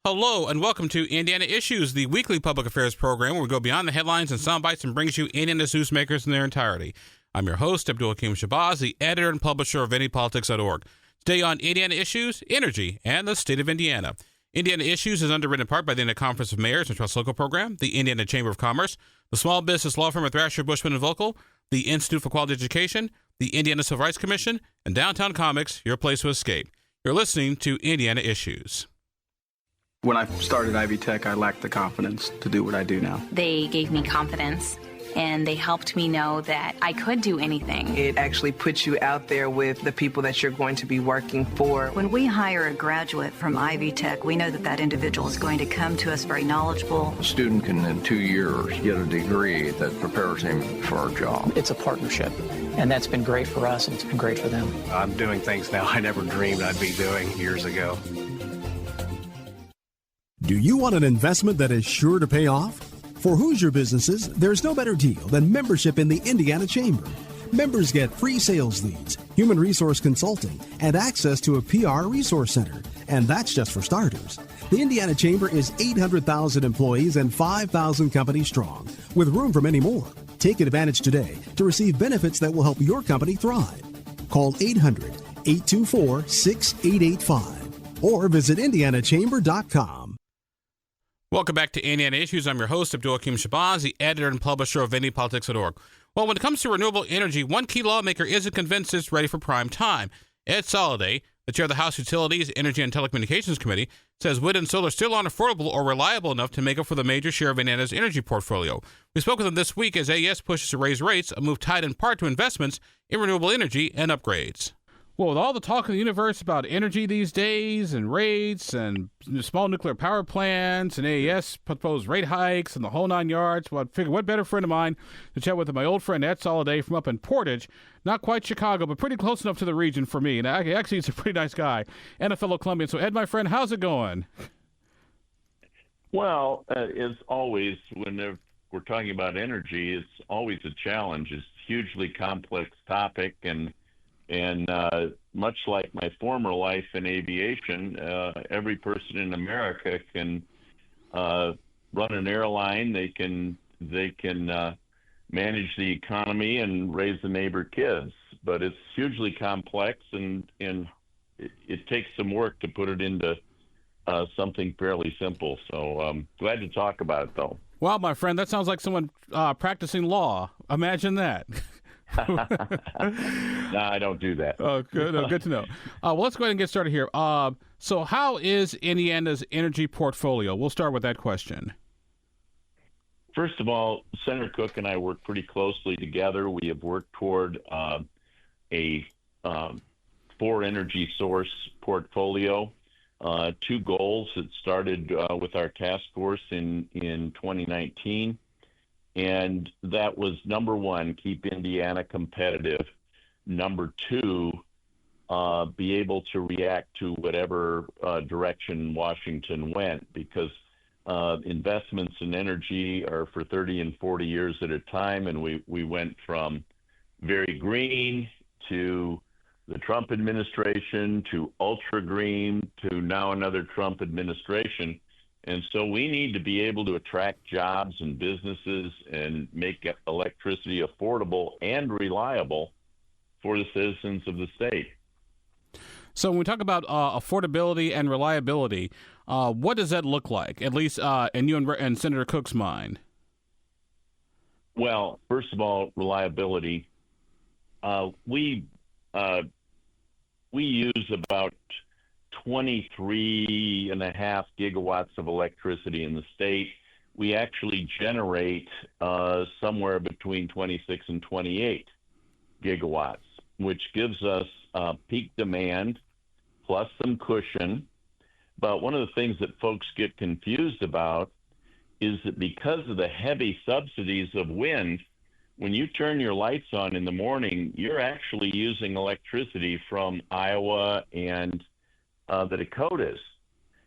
Hello and welcome to Indiana Issues, the weekly public affairs program where we go beyond the headlines and sound bites and brings you Indiana's newsmakers in their entirety. I'm your host, Abdul-Hakim, the editor and publisher of IndyPolitics.org. Today on Indiana Issues, energy, and the state of Indiana. Indiana Issues is underwritten in part by the Indiana Conference of Mayors and Trust Local Program, the Indiana Chamber of Commerce, the small business law firm of Thrasher, Bushman & Volkel, the Institute for Quality Education, the Indiana Civil Rights Commission, and Downtown Comics, your place to escape. You're listening to Indiana Issues. When I started Ivy Tech, I lacked the confidence to do what I do now. They gave me confidence, and they helped me know that I could do anything. It actually puts you out there with the people that you're going to be working for. When we hire a graduate from Ivy Tech, we know that that individual is going to come to us very knowledgeable. A student can, in 2 years, get a degree that prepares him for a job. It's a partnership, and that's been great for us, and it's been great for them. I'm doing things now I never dreamed I'd be doing years ago. Do you want an investment that is sure to pay off? For Hoosier businesses, there's no better deal than membership in the Indiana Chamber. Members get free sales leads, human resource consulting, and access to a PR resource center. And that's just for starters. The Indiana Chamber is 800,000 employees and 5,000 companies strong, with room for many more. Take advantage today to receive benefits that will help your company thrive. Call 800-824-6885 or visit indianachamber.com. Welcome back to Indiana Issues. I'm your host, Abdul-Hakim, the editor and publisher of IndyPolitics.org. Well, when it comes to renewable energy, one key lawmaker isn't convinced it's ready for prime time. Ed Soliday, the chair of the House Utilities, Energy, and Telecommunications Committee, says wind and solar still aren't affordable or reliable enough to make up for the major share of Indiana's energy portfolio. We spoke with him this week as AES pushes to raise rates, a move tied in part to investments in renewable energy and upgrades. Well, with all the talk in the universe about energy these days and rates and small nuclear power plants and AES proposed rate hikes and the whole nine yards, well, I figured what better friend of mine to chat with my old friend Ed Soliday from up in Portage, not quite Chicago, but pretty close enough to the region for me. And actually, he's a pretty nice guy and a fellow Columbian. So, Ed, my friend, how's it going? Well, as always, whenever we're talking about energy, it's always a challenge. It's a hugely complex topic, and much like my former life in aviation, every person in America can run an airline. They can manage the economy and raise the neighbor kids. But it's hugely complex, and it takes some work to put it into something fairly simple. So glad to talk about it, though. Wow, my friend, that sounds like someone practicing law. Imagine that. No, I don't do that. Oh, good. Good to know. Well, let's go ahead and get started here. So how is Indiana's energy portfolio? We'll start with that question. First of all, Senator Cook and I work pretty closely together. We have worked toward a four energy source portfolio, two goals. It started with our task force in 2019. And that was number one, keep Indiana competitive. Number two, be able to react to whatever direction Washington went, because investments in energy are for 30 and 40 years at a time. And we went from very green to the Trump administration to ultra green to now another Trump administration. And so we need to be able to attract jobs and businesses and make electricity affordable and reliable for the citizens of the state. So when we talk about affordability and reliability, what does that look like, at least in you and Senator Cook's mind? Well, first of all, reliability. We use about 23.5 gigawatts of electricity in the state. We actually generate somewhere between 26 and 28 gigawatts, which gives us peak demand plus some cushion. But one of the things that folks get confused about is that because of the heavy subsidies of wind, when you turn your lights on in the morning, you're actually using electricity from Iowa and the Dakotas,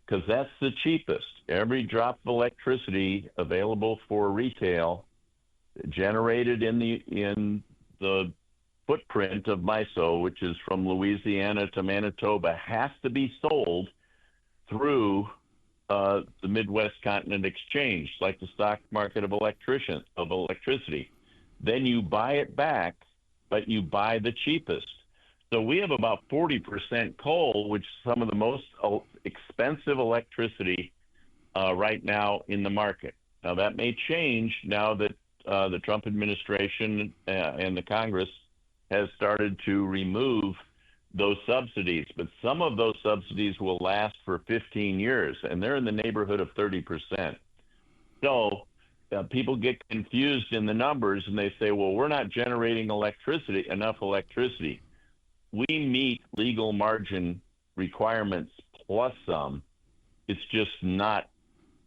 because that's the cheapest. Every drop of electricity available for retail generated in the footprint of MISO, which is from Louisiana to Manitoba, has to be sold through the Midwest Continent Exchange, like the stock market of electricity. Then you buy it back, but you buy the cheapest. So we have about 40% coal, which is some of the most expensive electricity right now in the market. Now, that may change now that the Trump administration and the Congress has started to remove those subsidies, but some of those subsidies will last for 15 years, and they're in the neighborhood of 30%. So people get confused in the numbers, and they say, well, we're not generating enough electricity. We meet legal margin requirements plus some. It's just not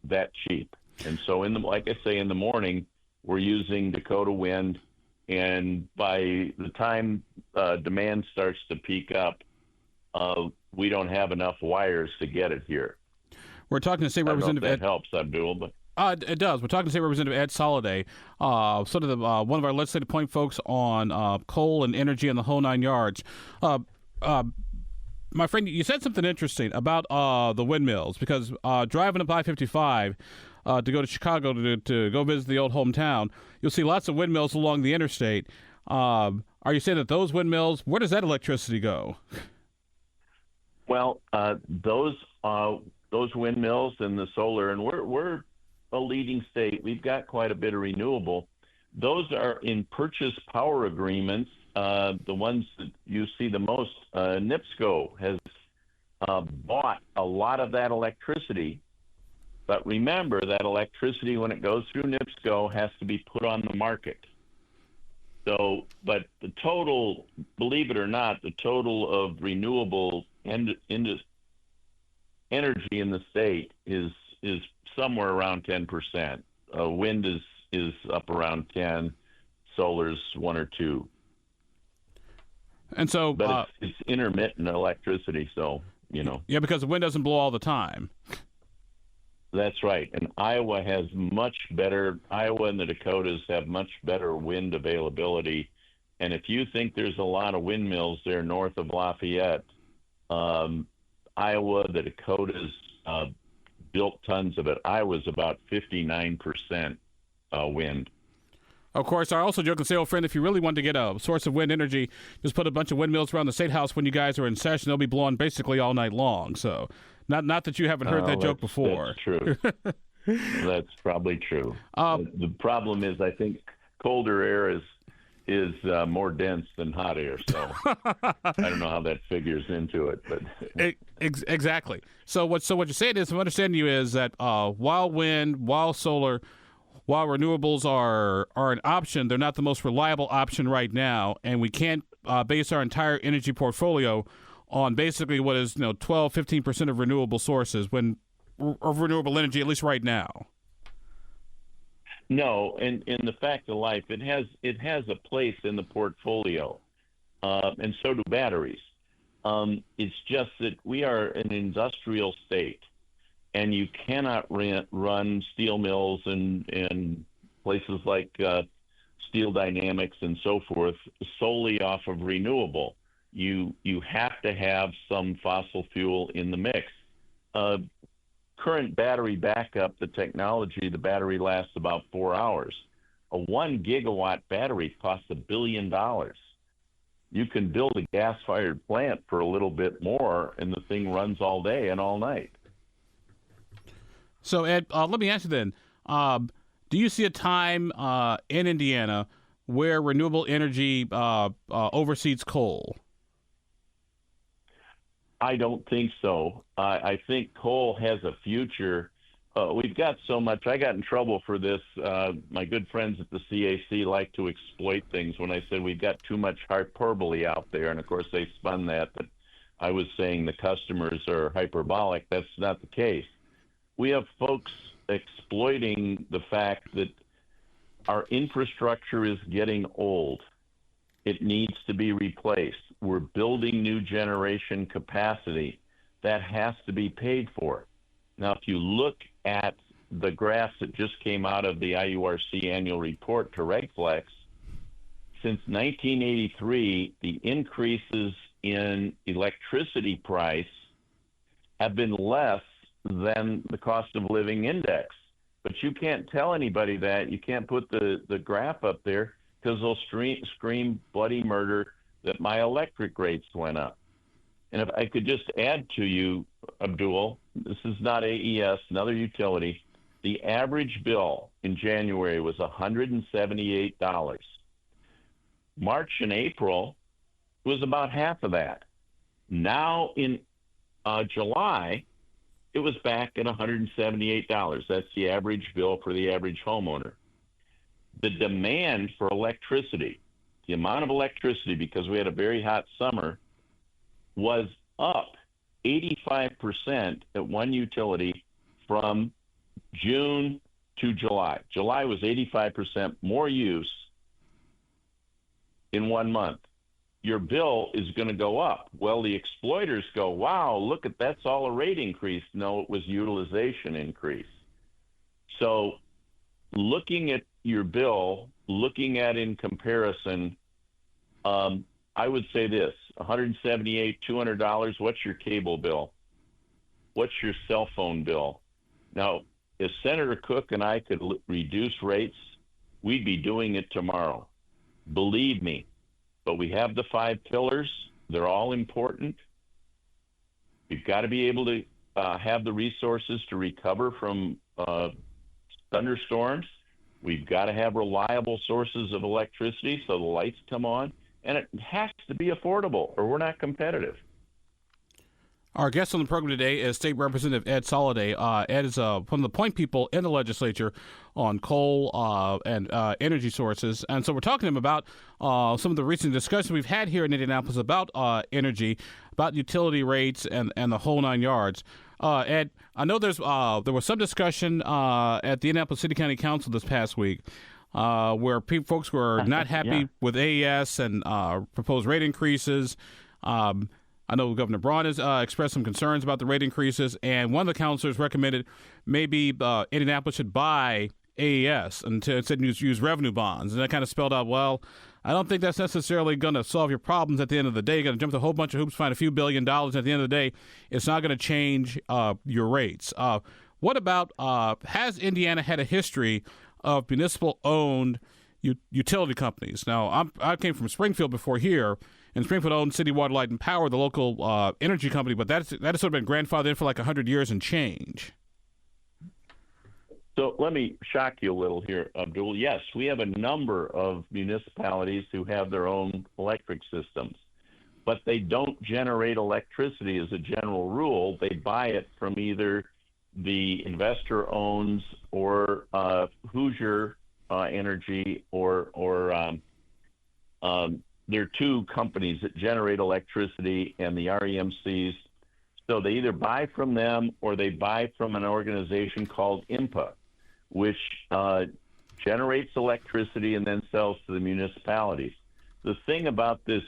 that cheap. And so, like I say, in the morning, we're using Dakota wind, and by the time demand starts to peak up, we don't have enough wires to get it here. We're talking to State Representative I don't know if that helps, Abdul, but it does. We're talking to State Representative Ed Soliday, sort of one of our legislative point folks on coal and energy and the whole nine yards. My friend, you said something interesting about the windmills, because driving up I-55 to go to Chicago to go visit the old hometown, you'll see lots of windmills along the interstate. Are you saying that those windmills, where does that electricity go? Well, those windmills and the solar, and we're a leading state. We've got quite a bit of renewable. Those are in purchase power agreements. The ones that you see the most, NIPSCO has bought a lot of that electricity. But remember that electricity, when it goes through NIPSCO, has to be put on the market. So, but the total, believe it or not, the total of renewable energy in the state is somewhere around 10%. Wind is up around 10, solar's 1 or 2. And so, but it's intermittent electricity, so Yeah, because the wind doesn't blow all the time. That's right. And Iowa and the Dakotas have much better wind availability. And if you think there's a lot of windmills there north of Lafayette, Iowa, the Dakotas built tons of it. Iowa's about 59% wind. Of course, I also joke and say, friend, if you really want to get a source of wind energy, just put a bunch of windmills around the State House when you guys are in session. They'll be blowing basically all night long. So not that you haven't heard that joke before. That's true. That's probably true. The problem is, I think colder air is more dense than hot air. So I don't know how that figures into it, but exactly. So what you're saying is, I'm understanding you is that while wind, while solar, while renewables are an option, they're not the most reliable option right now, and we can't base our entire energy portfolio on basically what is 12-15% of renewable sources of renewable energy, at least right now. No, and in the fact of life, it has a place in the portfolio, and so do batteries. It's just that we are an industrial state, and you cannot run steel mills and places like Steel Dynamics and so forth solely off of renewable. You have to have some fossil fuel in the mix. Current battery backup, the technology, the battery lasts about 4 hours. A 1 gigawatt battery costs $1 billion. You can build a gas-fired plant for a little bit more, and the thing runs all day and all night. So, Ed, let me ask you then, do you see a time in Indiana where renewable energy oversees coal? I don't think so. I think coal has a future. We've got so much. I got in trouble for this. My good friends at the CAC like to exploit things when I said we've got too much hyperbole out there. And, of course, they spun that I was saying the customers are hyperbolic. That's not the case. We have folks exploiting the fact that our infrastructure is getting old. It needs to be replaced. We're building new generation capacity. That has to be paid for. Now, if you look at the graphs that just came out of the IURC annual report to RegFlex, since 1983, the increases in electricity price have been less than the cost of living index. But you can't tell anybody that. You can't put the graph up there because they'll scream bloody murder that my electric rates went up. And if I could just add to you, Abdul, this is not AES, another utility. The average bill in January was $178. March and April was about half of that. Now in July, it was back at $178. That's the average bill for the average homeowner. The demand for electricity, the amount of electricity, because we had a very hot summer, was up 85% at one utility from June to July. July was 85% more use in 1 month. Your bill is going to go up. Well, the exploiters go, wow, look at that's all a rate increase. No, it was utilization increase. So looking at your bill, looking at in comparison, I would say this, $178, $200, what's your cable bill? What's your cell phone bill? Now, if Senator Cook and I could reduce rates, we'd be doing it tomorrow. Believe me. But we have the 5 pillars. They're all important. We've got to be able to have the resources to recover from thunderstorms. We've got to have reliable sources of electricity so the lights come on. And it has to be affordable or we're not competitive. Our guest on the program today is State Representative Ed Soliday. Ed is one of the point people in the legislature on coal and energy sources. And so we're talking to him about some of the recent discussions we've had here in Indianapolis about energy, about utility rates, and the whole 9 yards. Ed, I know there was some discussion at the Indianapolis City County Council this past week where folks were not happy with AES and proposed rate increases. I know Governor Braun has expressed some concerns about the rate increases, and one of the councilors recommended maybe Indianapolis should buy AES and instead use revenue bonds. And that kind of spelled out, well, I don't think that's necessarily going to solve your problems at the end of the day. You're going to jump through a whole bunch of hoops, find a few $1 billion. At the end of the day, it's not going to change your rates. What about, has Indiana had a history of municipal-owned utility companies? Now, I came from Springfield before here, and Springfield owned City Water, Light, and Power, the local energy company, but that has sort of been grandfathered in for like 100 years and change. So let me shock you a little here, Abdul. Yes, we have a number of municipalities who have their own electric systems, but they don't generate electricity as a general rule. They buy it from either the investor owns or Hoosier Energy or there are 2 companies that generate electricity and the REMCs. So they either buy from them or they buy from an organization called IMPA, which generates electricity and then sells to the municipalities. The thing about this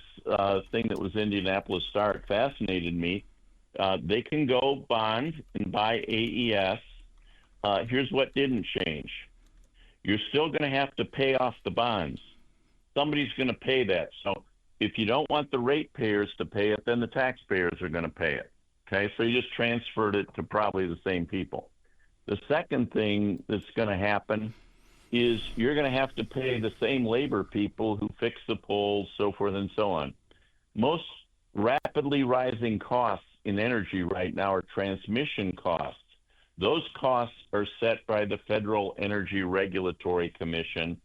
thing that was Indianapolis Star fascinated me. They can go bond and buy AES. Here's what didn't change. You're still going to have to pay off the bonds. Somebody's going to pay that. So if you don't want the ratepayers to pay it, then the taxpayers are going to pay it. Okay, so you just transferred it to probably the same people. The second thing that's going to happen is you're going to have to pay the same labor people who fix the poles, so forth and so on. Most rapidly rising costs in energy right now are transmission costs. Those costs are set by the Federal Energy Regulatory Commission,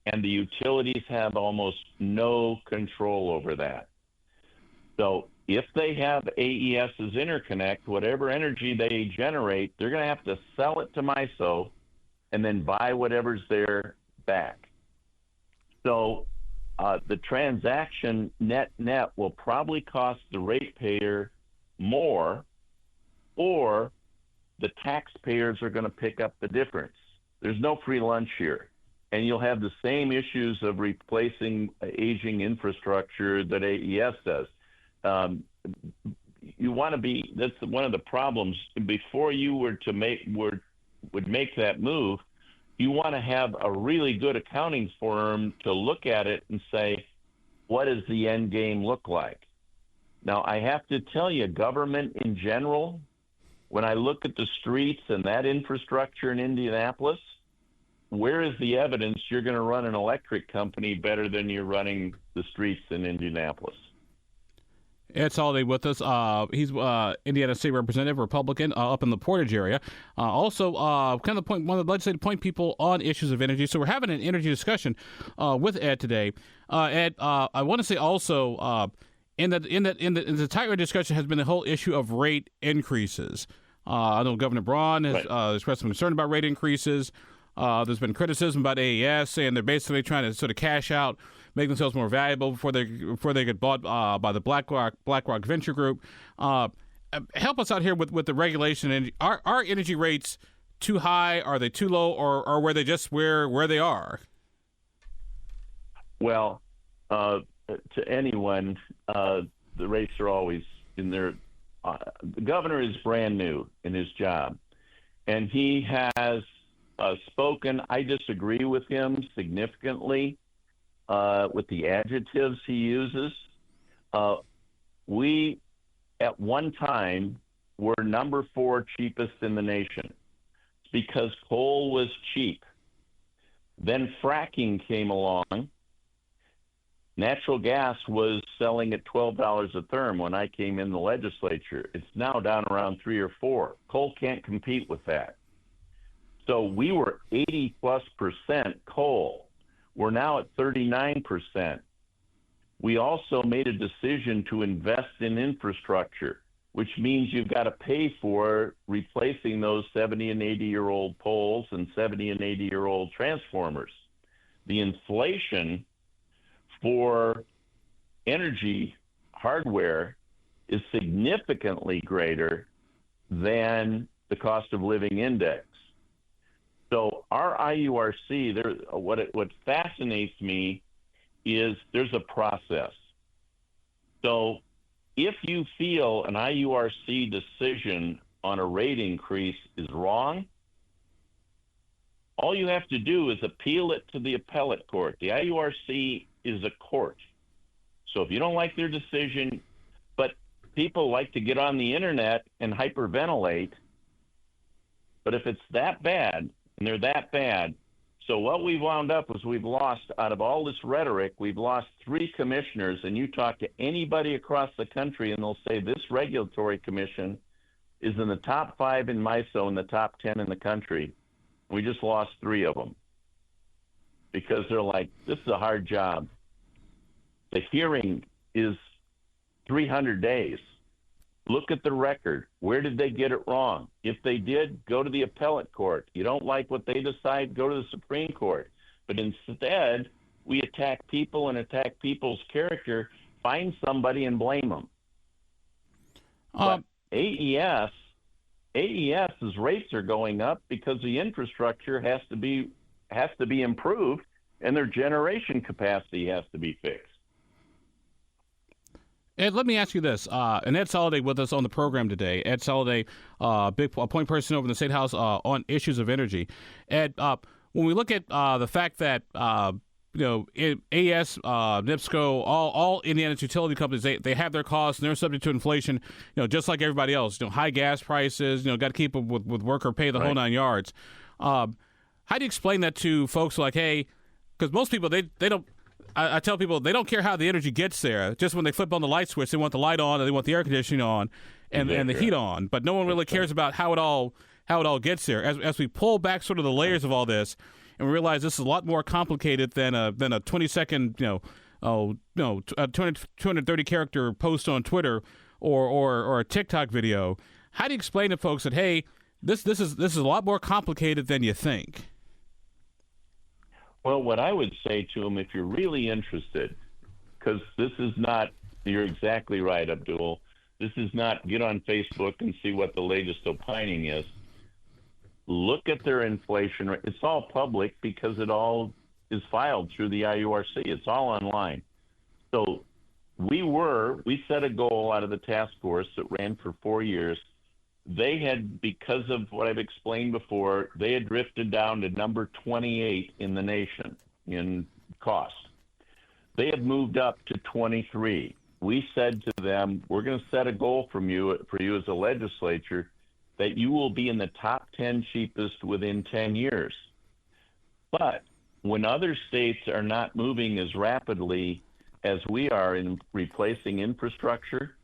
and the utilities have almost no control over that. So if they have AES's interconnect, whatever energy they generate, they're going to have to sell it to MISO and then buy whatever's there back. So the transaction net will probably cost the ratepayer more, or the taxpayers are going to pick up the difference. There's no free lunch here. And you'll have the same issues of replacing aging infrastructure that AES does. You want to be, that's one of the problems. Before you would make that move, you want to have a really good accounting firm to look at it and say, what does the end game look like? Now, I have to tell you, government in general when I look at the streets and that infrastructure in Indianapolis, where is the evidence you're going to run an electric company better than you're running the streets in Indianapolis? Ed Soliday with us. He's Indiana State Representative, Republican, up in the Portage area. Also, kind of one of the legislative point people on issues of energy. So we're having an energy discussion with Ed today. Ed, I want to say also in the entire discussion has been the whole issue of rate increases. I know Governor Braun has expressed some concern about rate increases. There's been criticism about AES saying they're basically trying to sort of cash out, make themselves more valuable before they get bought by the BlackRock Venture Group. Help us out here with the regulation. And are energy rates too high? Are they too low? Or were they just where they are? Well, to anyone, the rates are always in their. The governor is brand new in his job, and he has spoken. I disagree with him significantly with the adjectives he uses. We, at one time, were number 4 cheapest in the nation because coal was cheap. Then fracking came along. Natural gas was selling at $12 a therm when I came in the legislature. It's now down around 3 or 4. Coal can't compete with that. So we were 80+% coal. We're now at 39%. We also made a decision to invest in infrastructure, which means you've got to pay for replacing those 70 and 80-year-old poles and 70 and 80-year-old transformers. The inflation for energy hardware is significantly greater than the cost of living index. So our IURC, what fascinates me is there's a process. So if you feel an IURC decision on a rate increase is wrong, all you have to do is appeal it to the appellate court. The IURC is a court. So if you don't like their decision, but people like to get on the internet and hyperventilate, but if it's that bad, and they're that bad, so what we've wound up is we've lost, out of all this rhetoric, we've lost 3 commissioners, and you talk to anybody across the country and they'll say this regulatory commission is in the top 5 in MISO and the top 10 in the country. We just lost 3 of them because they're like, this is a hard job. The hearing is 300 days. Look at the record. Where did they get it wrong? If they did, go to the appellate court. You don't like what they decide, go to the Supreme Court. But instead, we attack people and attack people's character, find somebody and blame them. But AES's rates are going up because the infrastructure has to be improved and their generation capacity has to be fixed. Ed, let me ask you this. And Ed Soliday with us on the program today. Ed Soliday, big point person over in the State House on issues of energy. Ed, when we look at the fact that AES, NIPSCO, all Indiana's utility companies, they have their costs and they're subject to inflation, just like everybody else. High gas prices, got to keep them with worker pay, the whole 9 yards. How do you explain that to folks like, hey, because most people, they don't. I tell people they don't care how the energy gets there. Just when they flip on the light switch, they want the light on and they want the air conditioning on and the heat on. But no one really cares about how it all gets there. As we pull back sort of the layers of all this, and we realize this is a lot more complicated than a 20-second 230 character post on Twitter or a TikTok video. How do you explain to folks that, hey, this is a lot more complicated than you think? Well, what I would say to them, if you're really interested, because this is not, you're exactly right, Abdul, this is not get on Facebook and see what the latest opining is. Look at their inflation rate. It's all public because it all is filed through the IURC. It's all online. So we set a goal out of the task force that ran for 4 years. They had, because of what I've explained before, they had drifted down to number 28 in the nation in cost. They have moved up to 23. We said to them, we're going to set a goal for you as a legislature that you will be in the top 10 cheapest within 10 years. But when other states are not moving as rapidly as we are in replacing infrastructure,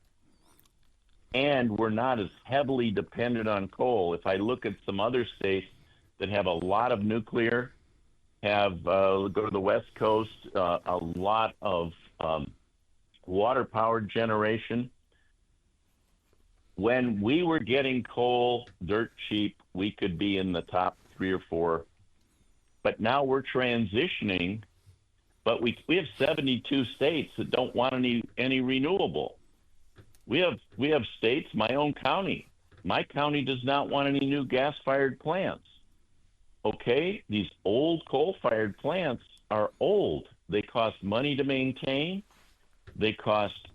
and we're not as heavily dependent on coal, if I look at some other states that have a lot of nuclear, go to the West Coast, a lot of water-powered generation. When we were getting coal dirt cheap, we could be in the top 3 or 4. But now we're transitioning, but we have 72 states that don't want any renewable. We have states, my own county. My county does not want any new gas-fired plants. Okay, these old coal-fired plants are old. They cost money to maintain. They cost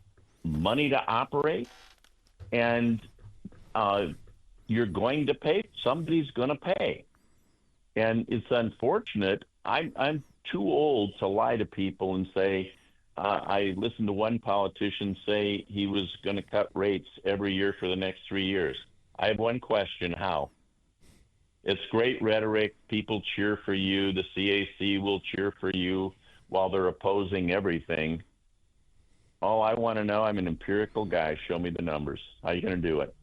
money to operate. And you're going to pay. Somebody's going to pay. And it's unfortunate. I'm too old to lie to people and say, I listened to one politician say he was going to cut rates every year for the next 3 years. I have one question: how? It's great rhetoric. People cheer for you. The CAC will cheer for you while they're opposing everything. All I want to know, I'm an empirical guy. Show me the numbers. How are you going to do it?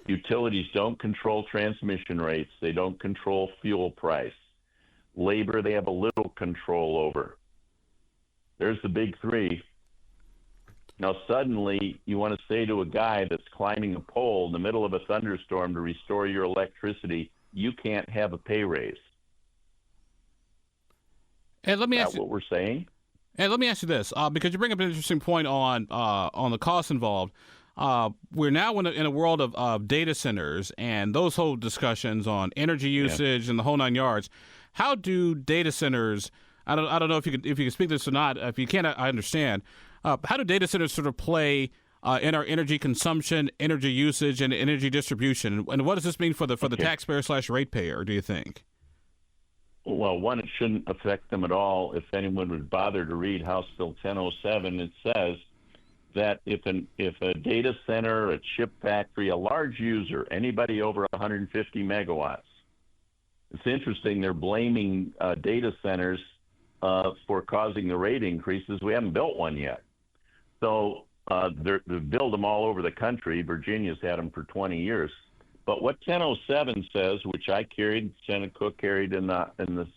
Utilities don't control transmission rates. They don't control fuel price. Labor, they have a little control over. There's the big three. Now, suddenly, you want to say to a guy that's climbing a pole in the middle of a thunderstorm to restore your electricity, you can't have a pay raise. And let me ask you, what we're saying? And let me ask you this, because you bring up an interesting point on the costs involved. We're now in a world of data centers and those whole discussions on energy usage and the whole 9 yards. How do data centers? I don't know if you can speak to this or not. If you can't, I understand. How do data centers sort of play in our energy consumption, energy usage, and energy distribution? And what does this mean for the taxpayer/ratepayer? Do you think? Well, one, it shouldn't affect them at all. If anyone would bother to read House Bill 1007, it says that if a data center, a chip factory, a large user, anybody over 150 megawatts, it's interesting they're blaming data centers for causing the rate increases. We haven't built one yet. So they build them all over the country. Virginia's had them for 20 years. But what 1007 says, which I carried, Senator Cook carried in the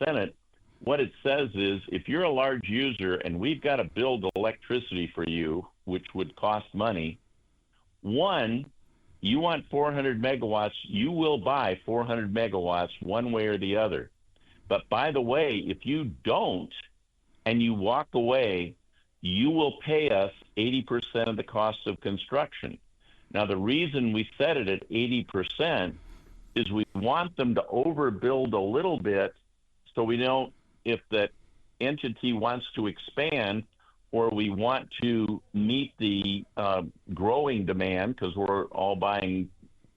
Senate, what it says is if you're a large user and we've got to build electricity for you, which would cost money, one, you want 400 megawatts, you will buy 400 megawatts one way or the other. But by the way, if you don't and you walk away, you will pay us 80% of the cost of construction. Now, the reason we set it at 80% is we want them to overbuild a little bit so we don't, if that entity wants to expand or we want to meet the growing demand because we're all buying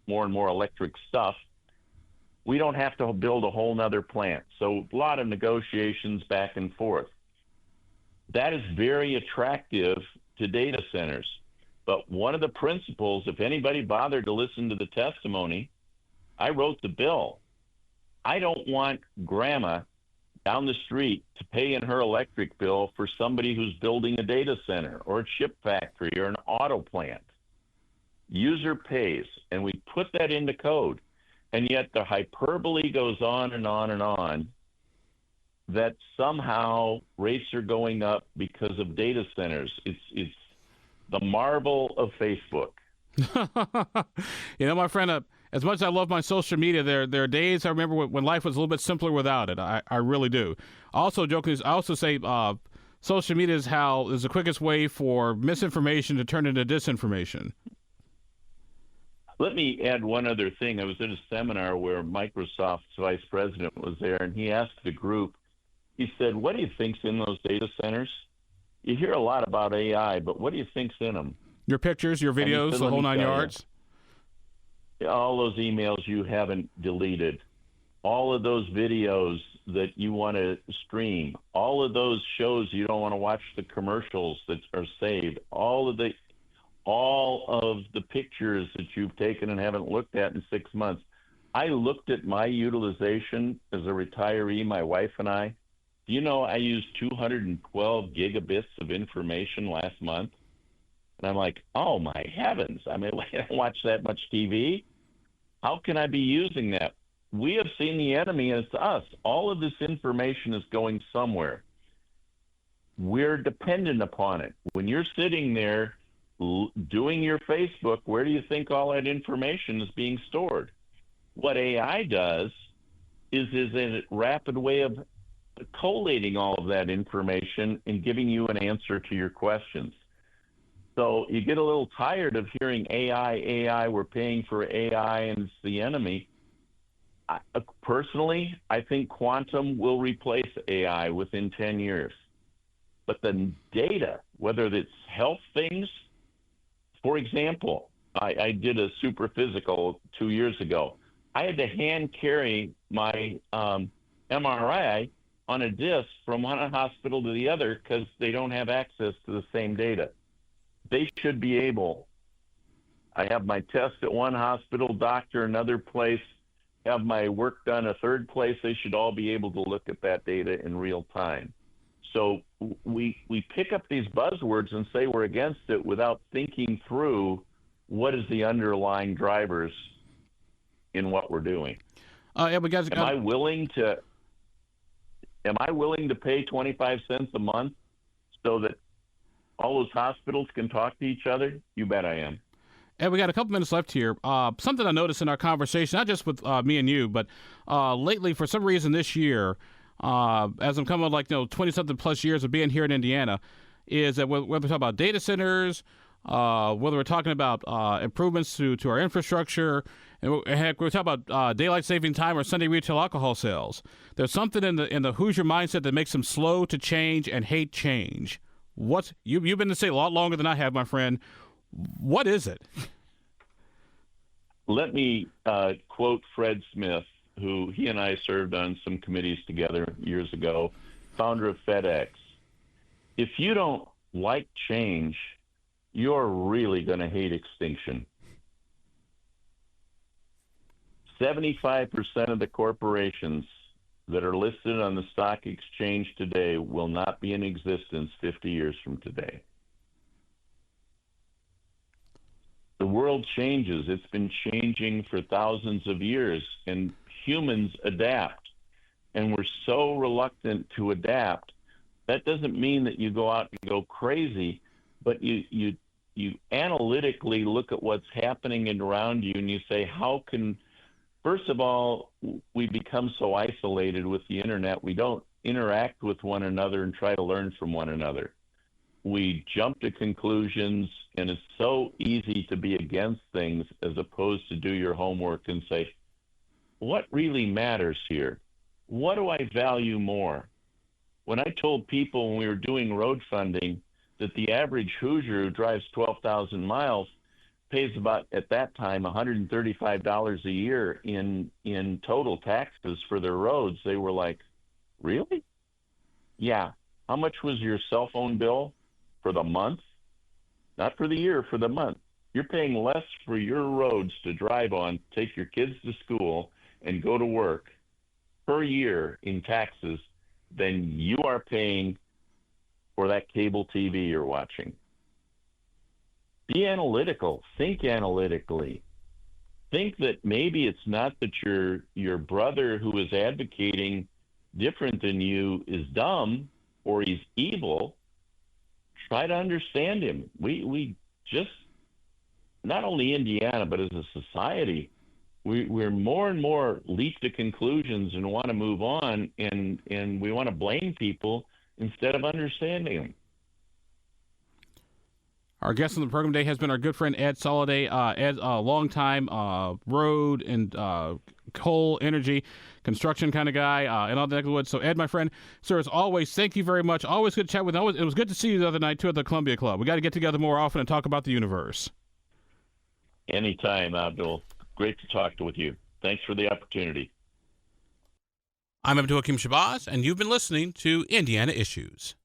more and more electric stuff, we don't have to build a whole nother plant. So a lot of negotiations back and forth. That is very attractive to data centers. But one of the principles, if anybody bothered to listen to the testimony, I wrote the bill. I don't want grandma down the street to pay in her electric bill for somebody who's building a data center or a chip factory or an auto plant. User pays, and we put that into code. And yet the hyperbole goes on and on and on that somehow rates are going up because of data centers. It's the marvel of Facebook. You know, my friend, as much as I love my social media, there are days I remember when life was a little bit simpler without it. I really do. Also, joking, I also say social media is the quickest way for misinformation to turn into disinformation. Let me add one other thing. I was at a seminar where Microsoft's vice president was there, and he asked the group, he said, what do you think's in those data centers? You hear a lot about AI, but what do you think's in them? Your pictures, your videos, the whole 9 yards? All those emails you haven't deleted, all of those videos that you want to stream, all of those shows you don't want to watch the commercials that are saved, all all of the pictures that you've taken and haven't looked at in 6 months. I looked at my utilization as a retiree, my wife and I. Do you know I used 212 gigabits of information last month? And I'm like, oh my heavens. I mean, I don't watch that much TV. How can I be using that? We have seen the enemy as us. All of this information is going somewhere. We're dependent upon it. When you're sitting there doing your Facebook, where do you think all that information is being stored? What AI does is a rapid way of collating all of that information and giving you an answer to your questions. So you get a little tired of hearing AI, we're paying for AI and it's the enemy. Personally, I think quantum will replace AI within 10 years. But the data, whether it's health things, for example, I did a super physical 2 years ago. I had to hand carry my MRI on a disc from one hospital to the other because they don't have access to the same data. They should be able. I have my test at one hospital, doctor another place, have my work done a third place. They should all be able to look at that data in real time. So we pick up these buzzwords and say we're against it without thinking through what is the underlying drivers in what we're doing. Am I willing to pay 25 cents a month so that all those hospitals can talk to each other? You bet I am. And we got a couple minutes left here. Something I noticed in our conversation, not just with me and you, but lately, for some reason this year, as I'm coming 20-something plus years of being here in Indiana, is that whether we're talking about data centers, whether we're talking about improvements to our infrastructure, and heck, we're talking about daylight saving time or Sunday retail alcohol sales. There's something in the Hoosier mindset that makes them slow to change and hate change. You've been in the state a lot longer than I have, my friend. What is it? Let me quote Fred Smith, who he and I served on some committees together years ago, founder of FedEx. If you don't like change, you're really going to hate extinction. 75% of the corporations that are listed on the stock exchange today will not be in existence 50 years from today. The world changes. It's been changing for thousands of years, and humans adapt. And we're so reluctant to adapt. That doesn't mean that you go out and go crazy, but you analytically look at what's happening around you and you say, how can, first of all, we become so isolated with the internet, we don't interact with one another and try to learn from one another. We jump to conclusions, and it's so easy to be against things as opposed to do your homework and say, what really matters here? What do I value more? When I told people when we were doing road funding that the average Hoosier who drives 12,000 miles pays about, at that time, $135 a year in total taxes for their roads, they were like, really? Yeah. How much was your cell phone bill for the month? Not for the year, for the month. You're paying less for your roads to drive on, take your kids to school, and go to work per year in taxes than you are paying for that cable TV you're watching. Be analytical. Think analytically. Think that maybe it's not that your brother who is advocating different than you is dumb or he's evil. Try to understand him. We just, not only Indiana, but as a society, we're more and more leap to conclusions and want to move on, and we want to blame people instead of understanding them. Our guest on the program today has been our good friend Ed Soliday. Ed, a long-time road and coal, energy, construction kind of guy and all the neck of the woods. So, Ed, my friend, sir, as always, thank you very much. Always good to chat with you. It was good to see you the other night, too, at the Columbia Club. We got to get together more often and talk about the universe. Anytime, Abdul. Great to talk with you. Thanks for the opportunity. I'm Abdul-Hakim Shabazz, and you've been listening to Indiana Issues.